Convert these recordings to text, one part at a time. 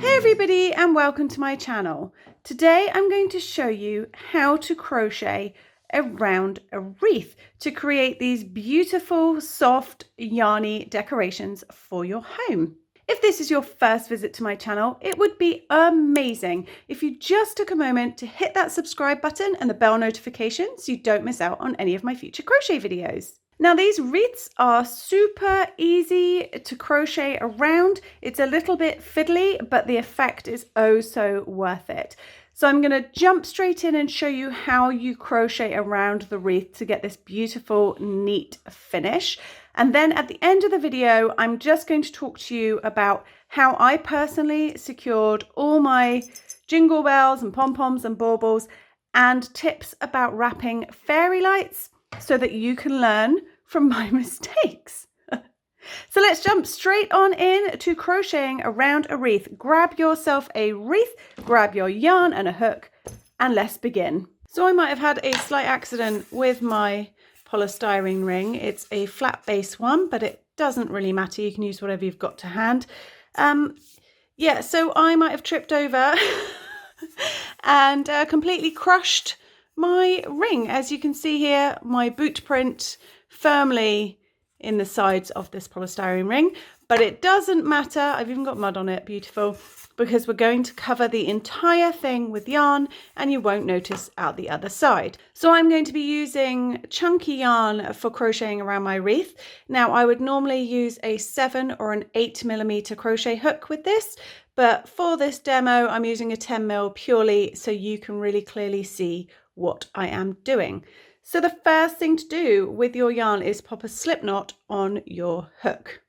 Hey everybody, and welcome to my channel. Today I'm going to show you how to crochet around a wreath to create these beautiful, soft, yarny decorations for your home. If this is your first visit to my channel, it would be amazing if you just took a moment to hit that subscribe button and the bell notification so you don't miss out on any of my future crochet videos. Now these wreaths are super easy to crochet around. It's a little bit fiddly, but the effect is oh so worth it. So I'm going to jump straight in and show you how you crochet around the wreath to get this beautiful, neat finish. And then at the end of the video, I'm just going to talk to you about how I personally secured all my jingle bells and pom-poms and baubles and tips about wrapping fairy lights so that you can learn from my mistakes. So let's jump straight on in to crocheting around a wreath. Grab yourself a wreath, grab your yarn and a hook, and let's begin. So I might have had a slight accident with my polystyrene ring. It's a flat base one, but it doesn't really matter. You can use whatever you've got to hand. Yeah, so I might have tripped over and completely crushed my ring. As you can see here, my boot print firmly in the sides of this polystyrene ring, but it doesn't matter. I've even got mud on it, beautiful, because we're going to cover the entire thing with yarn and you won't notice out the other side. So I'm going to be using chunky yarn for crocheting around my wreath. Now I would normally use a 7 or an 8mm crochet hook with this, but for this demo I'm using a 10mm purely so you can really clearly see what I am doing. So the first thing to do with your yarn is pop a slip knot on your hook.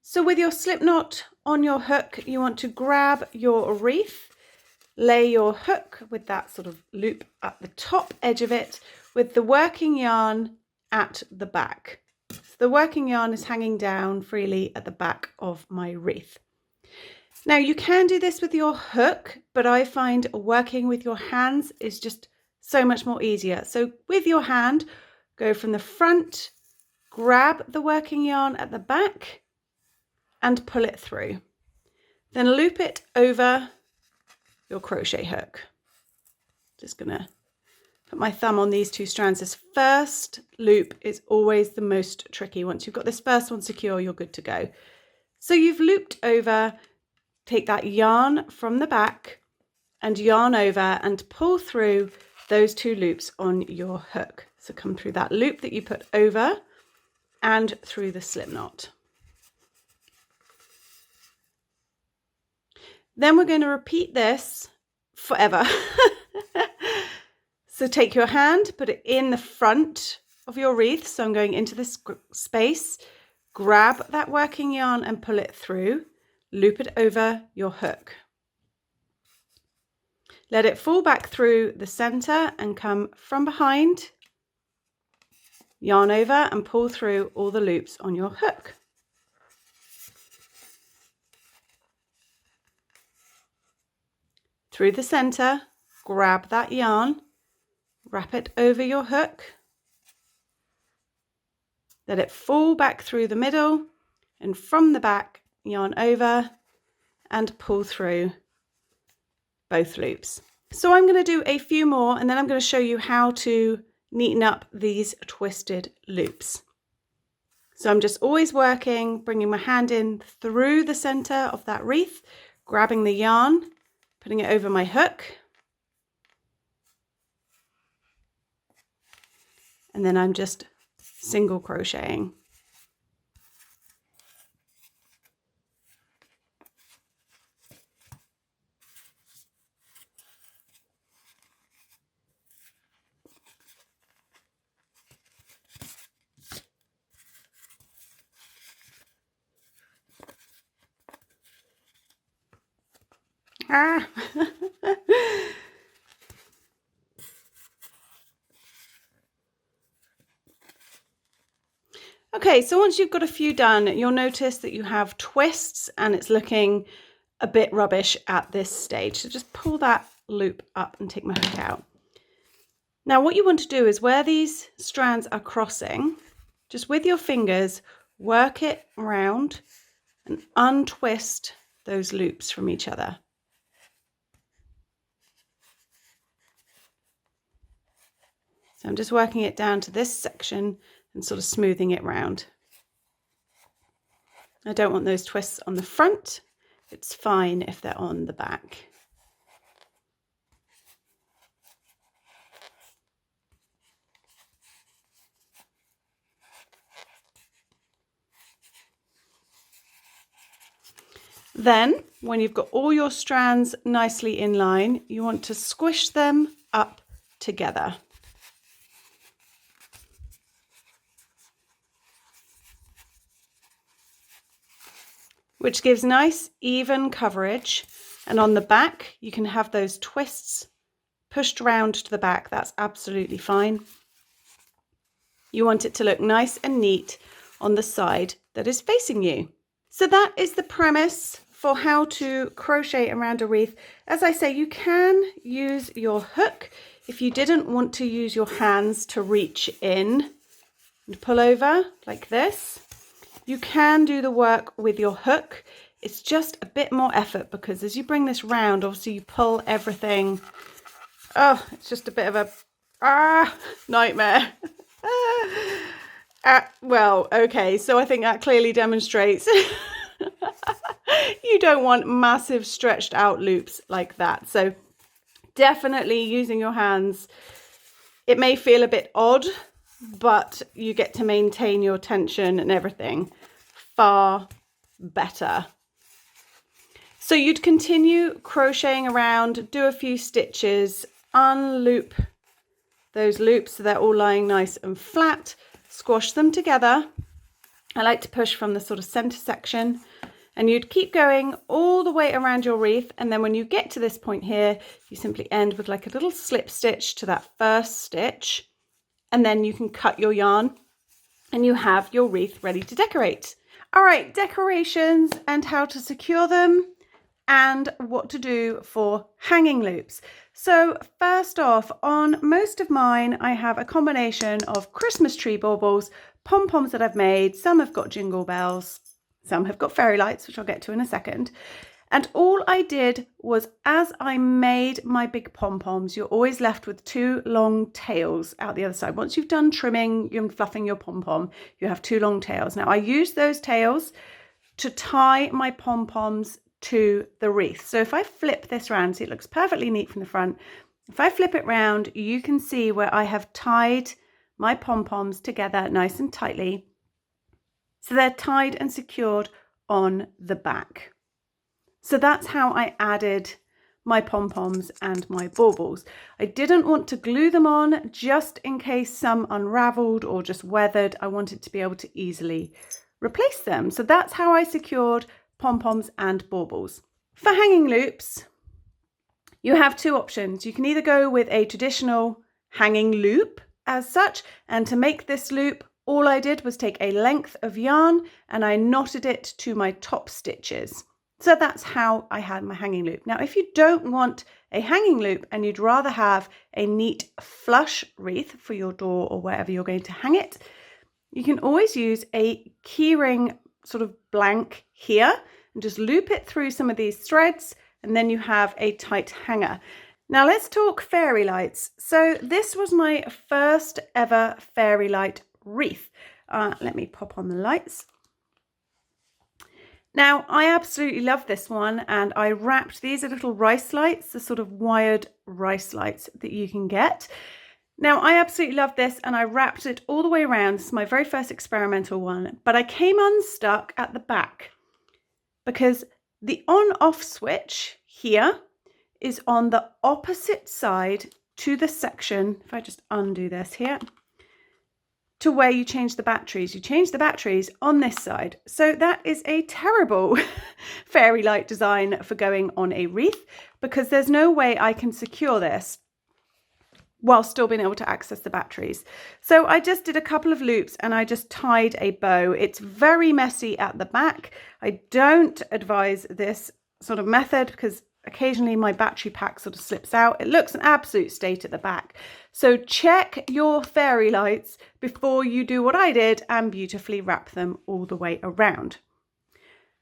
So with your slip knot on your hook, you want to grab your wreath, lay your hook with that sort of loop at the top edge of it with the working yarn at the back. So the working yarn is hanging down freely at the back of my wreath. Now you can do this with your hook, but I find working with your hands is just so much more easier. So with your hand, go from the front, grab the working yarn at the back and pull it through. Then loop it over your crochet hook. Just gonna put my thumb on these two strands. This first loop is always the most tricky. Once you've got this first one secure, you're good to go. So you've looped over. Take that yarn from the back and yarn over and pull through those two loops on your hook. So come through that loop that you put over and through the slip knot. Then we're going to repeat this forever. So take your hand, put it in the front of your wreath. So I'm going into this space, grab that working yarn and pull it through. Loop it over your hook. Let it fall back through the center and come from behind, yarn over and pull through all the loops on your hook. Through the center, grab that yarn, wrap it over your hook, let it fall back through the middle and from the back, yarn over and pull through both loops. So I'm going to do a few more and then I'm going to show you how to neaten up these twisted loops. So I'm just always working, bringing my hand in through the center of that wreath, grabbing the yarn, putting it over my hook, and then I'm just single crocheting. Ah. Okay, so once you've got a few done, you'll notice that you have twists and it's looking a bit rubbish at this stage. So just pull that loop up and take my hook out. Now what you want to do is where these strands are crossing, just with your fingers, work it round and untwist those loops from each other. So I'm just working it down to this section and sort of smoothing it round. I don't want those twists on the front. It's fine if they're on the back. Then, when you've got all your strands nicely in line, you want to squish them up together. Which gives nice even coverage, and on the back you can have those twists pushed round to the back. That's absolutely fine. You want it to look nice and neat on the side that is facing you. So that is the premise for how to crochet around a wreath. As I say, you can use your hook if you didn't want to use your hands to reach in and pull over like this. You can do the work with your hook. It's just a bit more effort because as you bring this round, obviously you pull everything. Oh, it's just a bit of a nightmare. Well, okay, so I think that clearly demonstrates you don't want massive stretched out loops like that. So definitely using your hands, it may feel a bit odd, but you get to maintain your tension and everything far better. So you'd continue crocheting around, do a few stitches, unloop those loops so they're all lying nice and flat, squash them together. I like to push from the sort of center section, and you'd keep going all the way around your wreath, and then when you get to this point here, you simply end with like a little slip stitch to that first stitch, and then you can cut your yarn and you have your wreath ready to decorate. All right, decorations and how to secure them and what to do for hanging loops. So first off, on most of mine, I have a combination of Christmas tree baubles, pom-poms that I've made. Some have got jingle bells, some have got fairy lights, which I'll get to in a second. And all I did was, as I made my big pom-poms, you're always left with two long tails out the other side. Once you've done trimming and fluffing your pom-pom, you have two long tails. Now I use those tails to tie my pom-poms to the wreath. So if I flip this round, see, it looks perfectly neat from the front. If I flip it round, you can see where I have tied my pom-poms together nice and tightly. So they're tied and secured on the back. So that's how I added my pom-poms and my baubles. I didn't want to glue them on just in case some unraveled or just weathered. I wanted to be able to easily replace them. So that's how I secured pom-poms and baubles. For hanging loops, you have two options. You can either go with a traditional hanging loop as such, and to make this loop, all I did was take a length of yarn and I knotted it to my top stitches. So that's how I had my hanging loop. Now, if you don't want a hanging loop and you'd rather have a neat flush wreath for your door or wherever you're going to hang it, you can always use a keyring sort of blank here and just loop it through some of these threads, and then you have a tight hanger. Now let's talk fairy lights. So this was my first ever fairy light wreath. Let me pop on the lights. Now I absolutely love this one, and I wrapped, these are little rice lights, the sort of wired rice lights that you can get. Now I absolutely love this, and I wrapped it all the way around. This is my very first experimental one, but I came unstuck at the back because the on-off switch here is on the opposite side to the section, if I just undo this here, to where you change the batteries. You change the batteries on this side. So that is a terrible fairy light design for going on a wreath, because there's no way I can secure this while still being able to access the batteries. So I just did a couple of loops and I just tied a bow. It's very messy at the back. I don't advise this sort of method because occasionally my battery pack sort of slips out. It looks an absolute state at the back. So check your fairy lights before you do what I did and beautifully wrap them all the way around.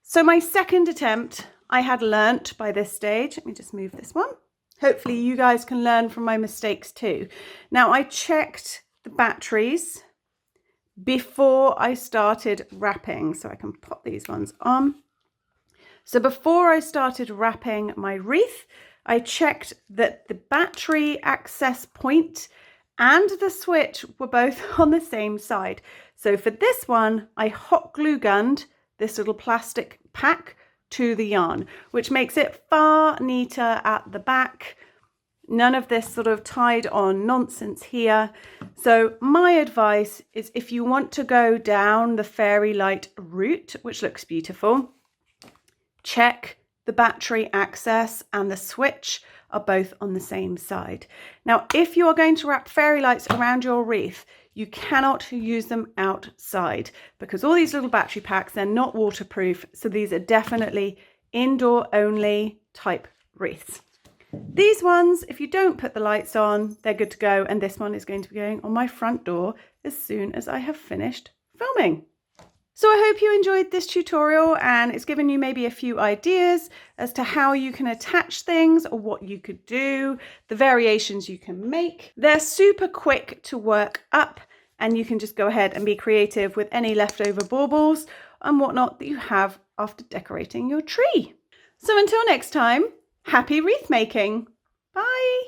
So my second attempt, I had learnt by this stage. Let me just move this one. Hopefully you guys can learn from my mistakes too. Now I checked the batteries before I started wrapping, so I can pop these ones on. So before I started wrapping my wreath, I checked that the battery access point and the switch were both on the same side. So for this one, I hot glue gunned this little plastic pack to the yarn, which makes it far neater at the back. None of this sort of tied on nonsense here. So my advice is, if you want to go down the fairy light route, which looks beautiful, check the battery access and the switch are both on the same side. Now, if you are going to wrap fairy lights around your wreath, you cannot use them outside because all these little battery packs, they're not waterproof. So these are definitely indoor only type wreaths. These ones, if you don't put the lights on, they're good to go. And this one is going to be going on my front door as soon as I have finished filming. So I hope you enjoyed this tutorial and it's given you maybe a few ideas as to how you can attach things or what you could do, the variations you can make. They're super quick to work up and you can just go ahead and be creative with any leftover baubles and whatnot that you have after decorating your tree. So until next time, happy wreath making. Bye.